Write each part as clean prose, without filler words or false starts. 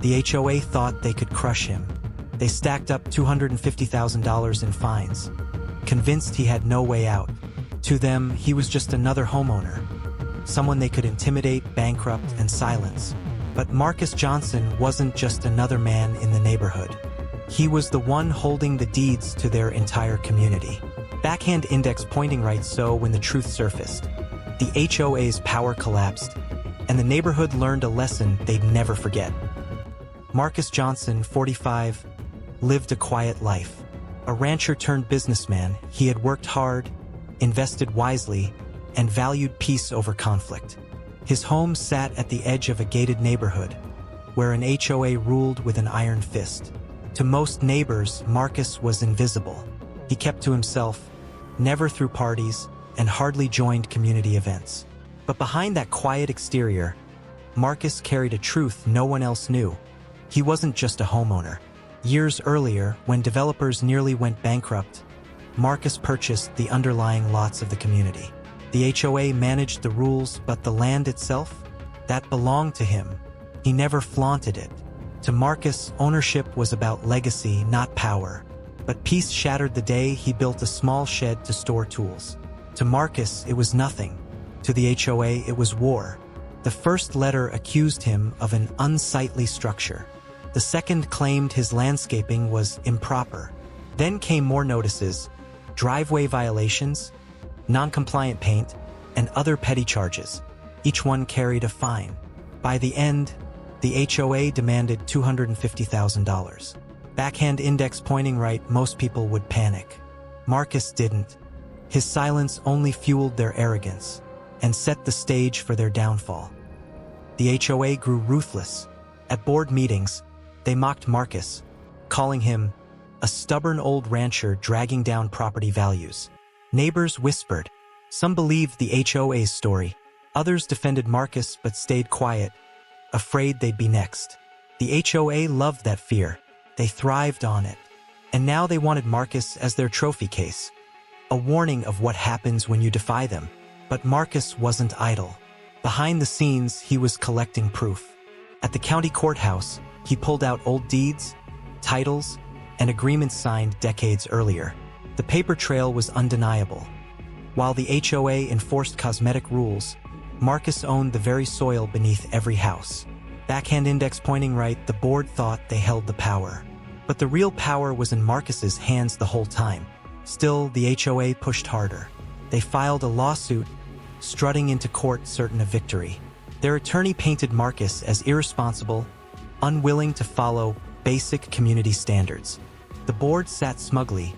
The HOA thought they could crush him. They stacked up $250,000 in fines, convinced he had no way out. To them, he was just another homeowner, someone they could intimidate, bankrupt, and silence. But Marcus Johnson wasn't just another man in the neighborhood. He was the one holding the deeds to their entire community. Backhand index pointing right. So when the truth surfaced, the HOA's power collapsed, and the neighborhood learned a lesson they'd never forget. Marcus Johnson, 45, lived a quiet life. A rancher turned businessman, he had worked hard, invested wisely, and valued peace over conflict. His home sat at the edge of a gated neighborhood, where an HOA ruled with an iron fist. To most neighbors, Marcus was invisible. He kept to himself, never threw parties, and hardly joined community events. But behind that quiet exterior, Marcus carried a truth no one else knew. He wasn't just a homeowner. Years earlier, when developers nearly went bankrupt, Marcus purchased the underlying lots of the community. The HOA managed the rules, but the land itself, that belonged to him. He never flaunted it. To Marcus, ownership was about legacy, not power. But peace shattered the day he built a small shed to store tools. To Marcus, it was nothing. To the HOA, it was war. The first letter accused him of an unsightly structure. The second claimed his landscaping was improper. Then came more notices, driveway violations, non-compliant paint, and other petty charges. Each one carried a fine. By the end, the HOA demanded $250,000. Backhand index pointing right, most people would panic. Marcus didn't. His silence only fueled their arrogance and set the stage for their downfall. The HOA grew ruthless. At board meetings, they mocked Marcus, calling him a stubborn old rancher dragging down property values. Neighbors whispered. Some believed the HOA's story. Others defended Marcus but stayed quiet, afraid they'd be next. The HOA loved that fear. They thrived on it. And now they wanted Marcus as their trophy case. A warning of what happens when you defy them. But Marcus wasn't idle. Behind the scenes, he was collecting proof. At the county courthouse, he pulled out old deeds, titles, and agreements signed decades earlier. The paper trail was undeniable. While the HOA enforced cosmetic rules, Marcus owned the very soil beneath every house. Backhand index pointing right, the board thought they held the power. But the real power was in Marcus's hands the whole time. Still, the HOA pushed harder. They filed a lawsuit, strutting into court certain of victory. Their attorney painted Marcus as irresponsible, unwilling to follow basic community standards. The board sat smugly,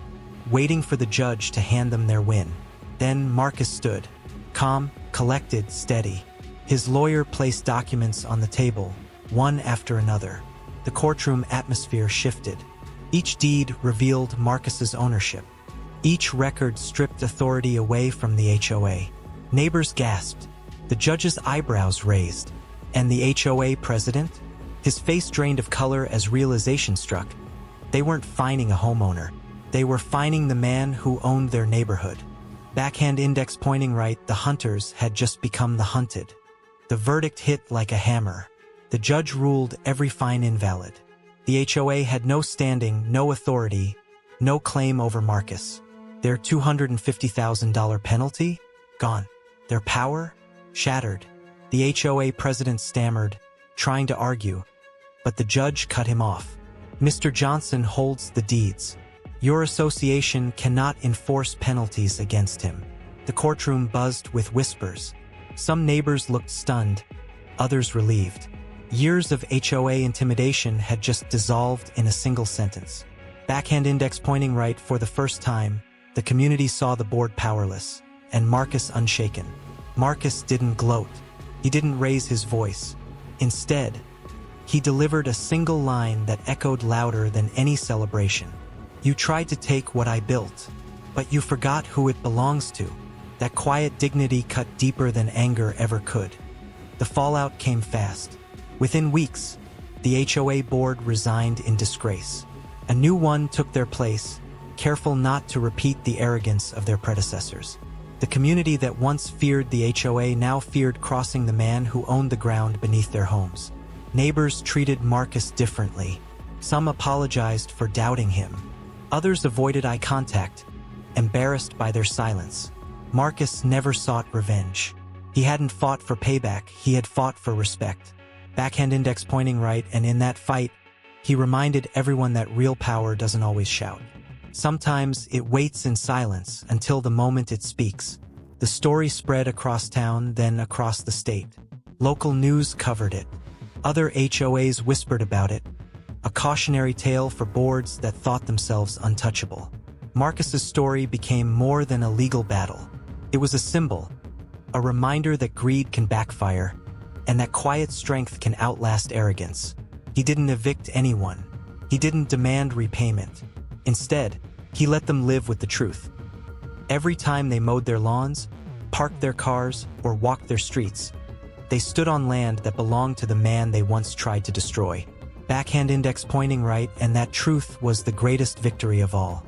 waiting for the judge to hand them their win. Then Marcus stood, calm, collected, steady. His lawyer placed documents on the table, one after another. The courtroom atmosphere shifted. Each deed revealed Marcus's ownership. Each record stripped authority away from the HOA. Neighbors gasped. The judge's eyebrows raised. And the HOA president? His face drained of color as realization struck. They weren't fining a homeowner. They were fining the man who owned their neighborhood. Backhand index pointing right, the hunters had just become the hunted. The verdict hit like a hammer. The judge ruled every fine invalid. The HOA had no standing, no authority, no claim over Marcus. Their $250,000 penalty? Gone. Their power? Shattered. The HOA president stammered, trying to argue, but the judge cut him off. Mr. Johnson holds the deeds. Your association cannot enforce penalties against him. The courtroom buzzed with whispers. Some neighbors looked stunned, others relieved. Years of HOA intimidation had just dissolved in a single sentence. Backhand index pointing right, for the first time, the community saw the board powerless, and Marcus unshaken. Marcus didn't gloat. He didn't raise his voice. Instead, he delivered a single line that echoed louder than any celebration. You tried to take what I built, but you forgot who it belongs to. That quiet dignity cut deeper than anger ever could. The fallout came fast. Within weeks, the HOA board resigned in disgrace. A new one took their place, careful not to repeat the arrogance of their predecessors. The community that once feared the HOA now feared crossing the man who owned the ground beneath their homes. Neighbors treated Marcus differently. Some apologized for doubting him. Others avoided eye contact, embarrassed by their silence. Marcus never sought revenge. He hadn't fought for payback, he had fought for respect. Backhand index pointing right, and in that fight, he reminded everyone that real power doesn't always shout. Sometimes it waits in silence until the moment it speaks. The story spread across town, then across the state. Local news covered it. Other HOAs whispered about it, a cautionary tale for boards that thought themselves untouchable. Marcus's story became more than a legal battle. It was a symbol, a reminder that greed can backfire, and that quiet strength can outlast arrogance. He didn't evict anyone. He didn't demand repayment. Instead, he let them live with the truth. Every time they mowed their lawns, parked their cars, or walked their streets, they stood on land that belonged to the man they once tried to destroy. Backhand index pointing right, and that truth was the greatest victory of all.